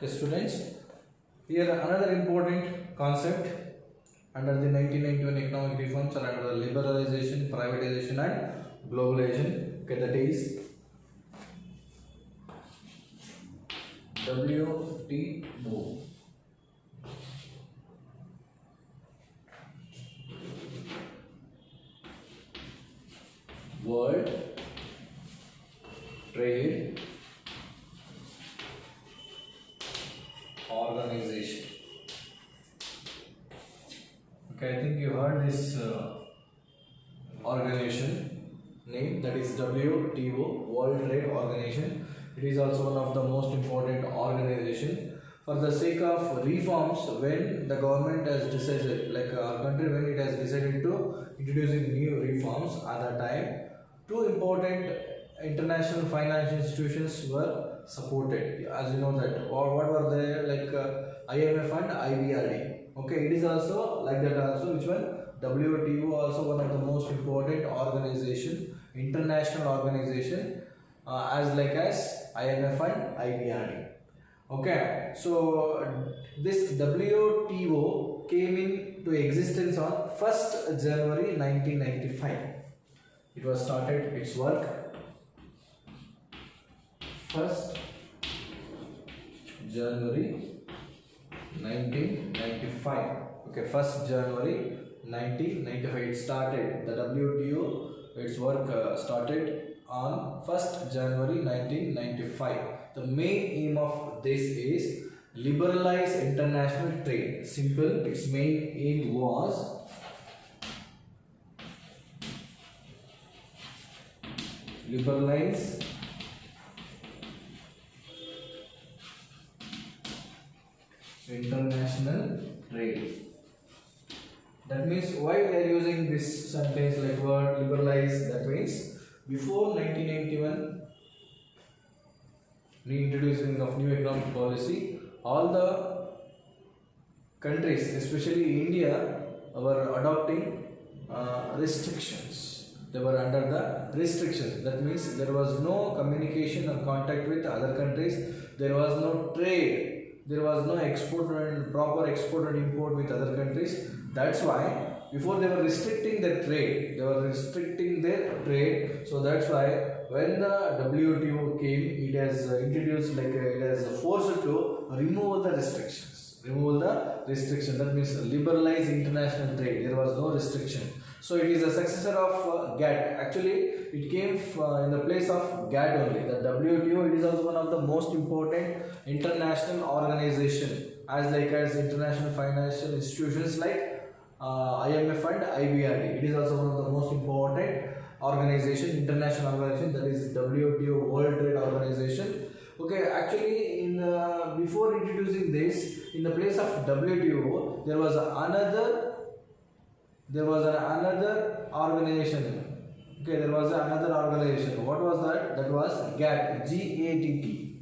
Okay, students, here another important concept under the 1991 economic reforms are under liberalization, privatization and globalization. Okay, that is WTO. World Trade Organization. Okay, I think you heard this organization name, that is WTO, World Trade Organization. It is also one of the most important organization for the sake of reforms. When the government has decided, like our country, when it has decided to introducing new reforms, at that time two important international financial institutions were supported. As you know that, or what were they, like IMF and IBRD. Okay, it is also like that also. Which one? WTO, also one of the most important organization, international organization, as like as IMF and IBRD. Okay, so this WTO came into existence on 1st January 1995. It was started its work 1st January 1995. Okay, 1st January 1995 it started. The WTO, its work started on 1st January 1995. The main aim of this is liberalize international trade. Simple, its main aim was liberalize international trade. That means, why we are using this sentence like word liberalize? That means before 1981, reintroducing of new economic policy, all the countries, especially India, were adopting restrictions. They were under the restrictions. That means there was no communication or contact with other countries. There was no trade. There was no export and proper export and import with other countries. That's why before they were restricting their trade. So that's why when the WTO came, it has introduced, like it has forced to remove the restrictions. That means liberalize international trade. There was no restriction. So it is a successor of GATT. Actually, it came in the place of GATT only. The WTO, it is also one of the most important international organization, as like as international financial institutions like IMF and IBRD. It is also one of the most important organization, international organization, that is WTO, World Trade Organization. Okay, actually, in before introducing this, in the place of WTO, there was another organization. Okay, there was another organization. What was that? That was GATT, G-A-T-T.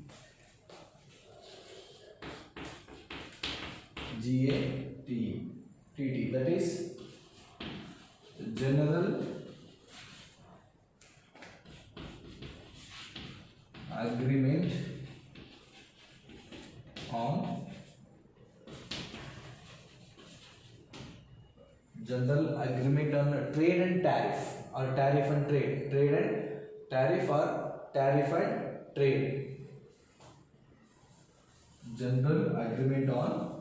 G-A-T-T. That is General Agreement on Trade and Tariff, or Tariff and Trade. Trade and Tariff, or Tariff and Trade. General Agreement on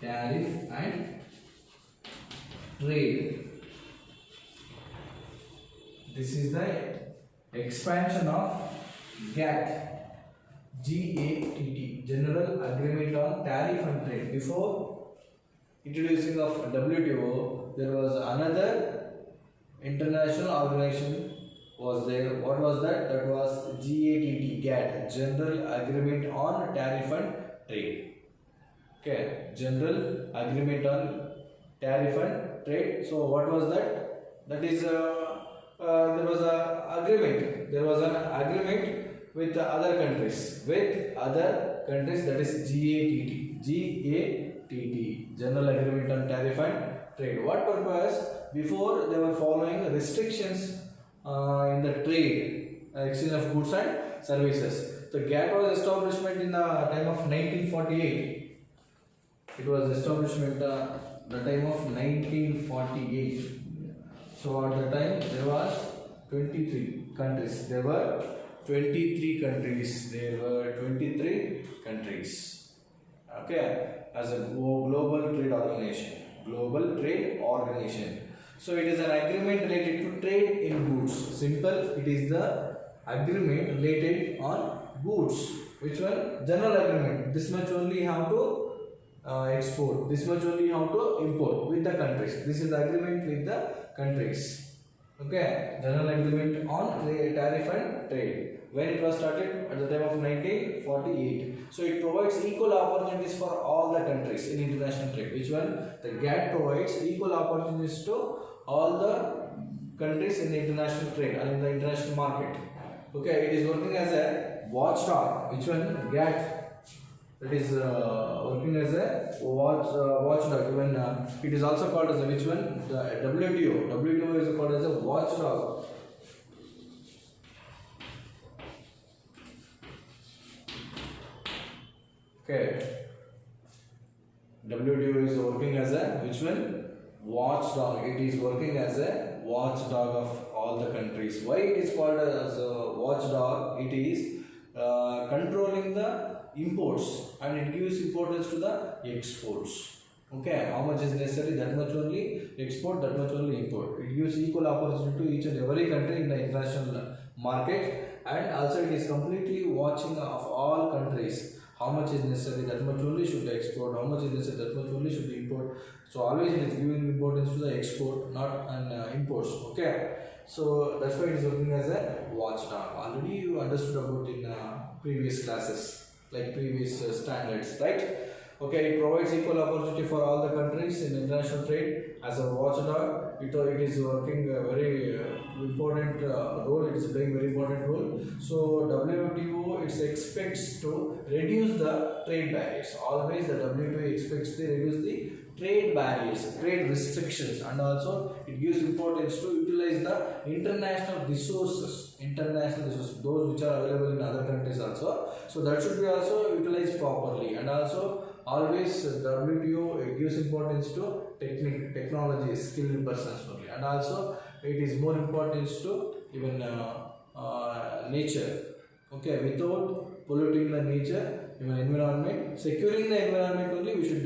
Tariff and Trade. This is the expansion of GATT. GATT, General Agreement on Tariff and Trade. Before introducing of WTO, there was another international organization was there. What was that? That was GATT, GATT, General Agreement on Tariff and Trade. Okay, General Agreement on Tariff and Trade. So what was that? That is there was an agreement. There was an agreement with other countries. That is GATT, General Agreement on Tariff and Trade. What purpose? Before they were following restrictions in the trade, exchange of goods and services. The GATT was establishment in the time of 1948. It was establishment the time of 1948. So at the time there was 23 countries. There were 23 countries. There were 23 countries. Okay, as a global trade organization. Global trade organization. So it is an agreement related to trade in goods. Simple. It is the agreement related on goods. Which one? General agreement. This much only have to export. This much only have to import with the countries. This is the agreement with the countries. Okay. General agreement on the tariff and trade. When it was started? At the time of 1948. So it provides equal opportunities for all the countries in international trade. Which one? The GATT provides equal opportunities to all the countries in the international trade and in the international market. Okay, it is working as a watchdog. Which one? GATT. It is working as a watchdog. Even it is also called as a which one? The WTO. WTO is called as a watchdog. Okay. WTO is working as a which one? Watchdog. It is working as a watchdog of all the countries. Why it is called as a watchdog? It is controlling the imports and it gives importance to the exports. Okay, how much is necessary, that much only export, that much only import. It gives equal opportunity to each and every country in the international market, and also it is completely watching of all countries. How much is necessary, that much only should export. How much is necessary, that much only should import. So always it is giving importance to the export, not an imports. Okay, so that's why it is working as a watchdog. Already you understood about in previous classes, like previous standards, right? Okay, it provides equal opportunity for all the countries in international trade as a watchdog. It is working a very important role. It is playing very important role. So WTO it expects to reduce the trade barriers. Always the WTO expects to reduce the trade barriers, trade restrictions, and also it gives importance to utilize the international resources, those which are available in other countries also. So that should be also utilized properly, and also always WTO gives importance to technology, skilled persons only, and also it is more importance to even nature. Okay, without polluting the nature, even environment, securing the environment only, we should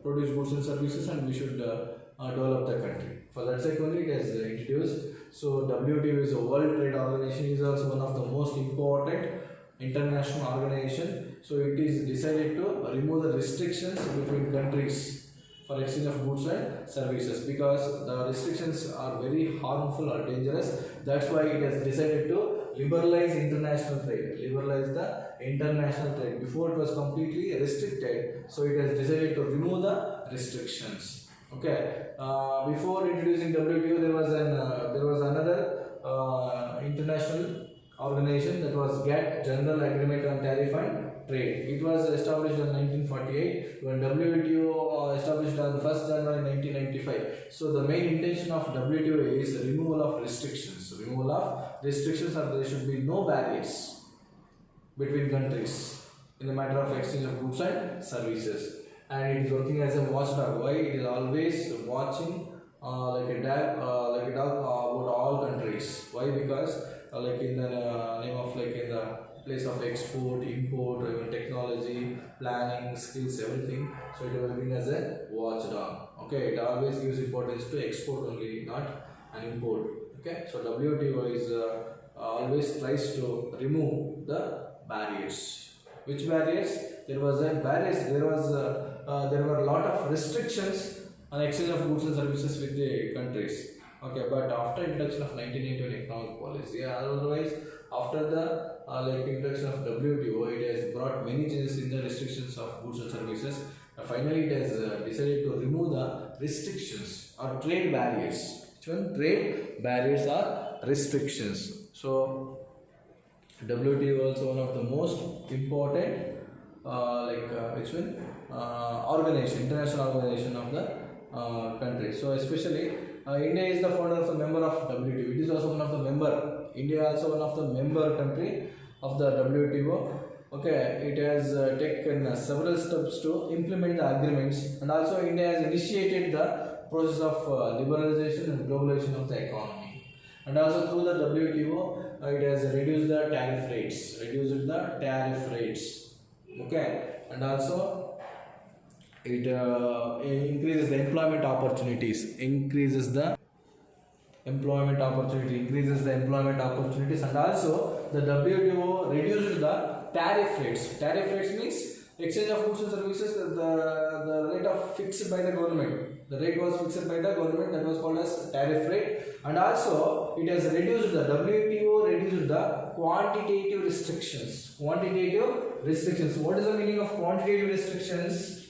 produce goods and services, and we should develop the country. For that sake only it has introduced. So WTO is a World Trade Organization. It is also one of the most important international organization. So it is decided to remove the restrictions between countries for exchange of goods and services, because the restrictions are very harmful or dangerous. That's why it has decided to liberalize international trade, liberalize the international trade. Before it was completely restricted, so it has decided to remove the restrictions. Okay, before introducing WTO, there was another international organization, that was GATT, General Agreement on Tariff and Trade. It was established in 1948 when WTO established on 1st January 1995. So the main intention of WTO is removal of restrictions. Removal of restrictions, or there should be no barriers between countries in the matter of exchange of goods and services. And it is working as a watchdog. Why? It is always watching like a dog about all countries. Why? Because like in the name of, like in the place of export, import, even technology, planning, skills, everything. So it is working as a watchdog. Okay, it always gives importance to export only, not an import. Okay, so WTO is always tries to remove the barriers. Which barriers? There were a lot of restrictions on exchange of goods and services with the countries. Okay, but after introduction of 1981 economic policy, otherwise after the introduction of WTO, it has brought many changes in the restrictions of goods and services. Finally, it has decided to remove the restrictions or trade barriers. Which one? Trade barriers or restrictions. So WTO also one of the most important organization, international organization of the country. So especially India is the founder of the member of WTO. It is also one of the member. India also one of the member country of the WTO. Okay, it has taken several steps to implement the agreements, and also India has initiated the process of liberalization and globalization of the economy. And also through the WTO, it has reduced the tariff rates. Okay, and also it increases the employment opportunities. Increases the employment opportunities, and also the WTO reduced the tariff rates. Tariff rates means exchange of goods and services. The rate of fixed by the government. The rate was fixed by the government, that was called as tariff rate. And also it has reduced the WTO reduced the quantitative restrictions. What is the meaning of quantitative restrictions?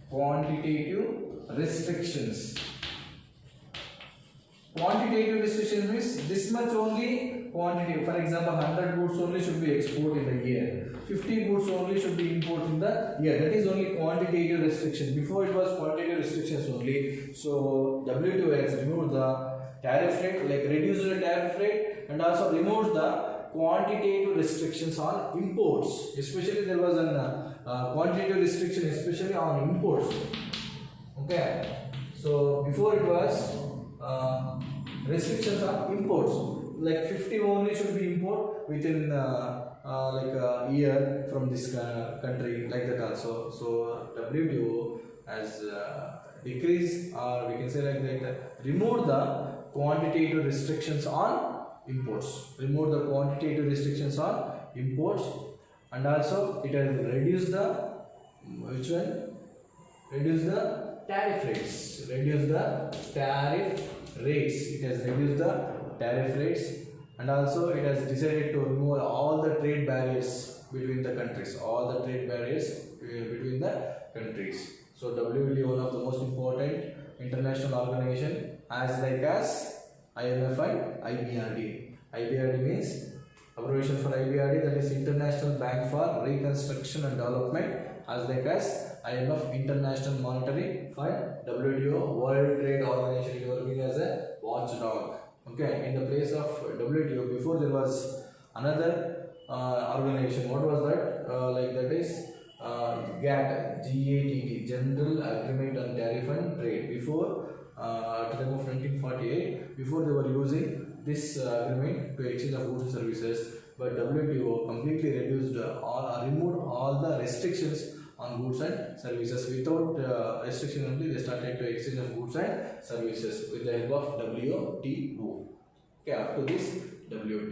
Quantitative restrictions means this much only quantity. For example, 100 goods only should be exported in a year. 50 goods only should be imported in the year. That is only quantitative restrictions. Before it was quantitative restrictions only. So WTO has removed the tariff rate, like reduced the tariff rate, and also removed the quantitative restrictions on imports. Especially there was a quantitative restriction, especially on imports. Okay, so before it was restrictions on imports, like 50 only should be import within like a year from this country, like that also. So WTO has decreased, or we can say like that, removed the quantitative restrictions on imports. And also it has reduced the reduce the tariff rates. It has reduced the tariff rates, and also it has decided to remove all the trade barriers between the countries. So WTO, one of the most important international organization, as IMF and IBRD. IBRD means abbreviation for IBRD, that is International Bank for Reconstruction and Development, as IMF, International Monetary Fund, WTO, World Trade Organization. It working as a watchdog. Okay, in the place of WTO, before there was another organization. What was that? That is GATT, GATT, General Agreement on Tariff and Trade. Before at the time of 1948, before they were using this agreement to exchange of goods and services, but WTO completely reduced or removed all the restrictions on goods and services. Without restriction only, they started to exchange of goods and services with the help of WTO. Okay, up to this WTO.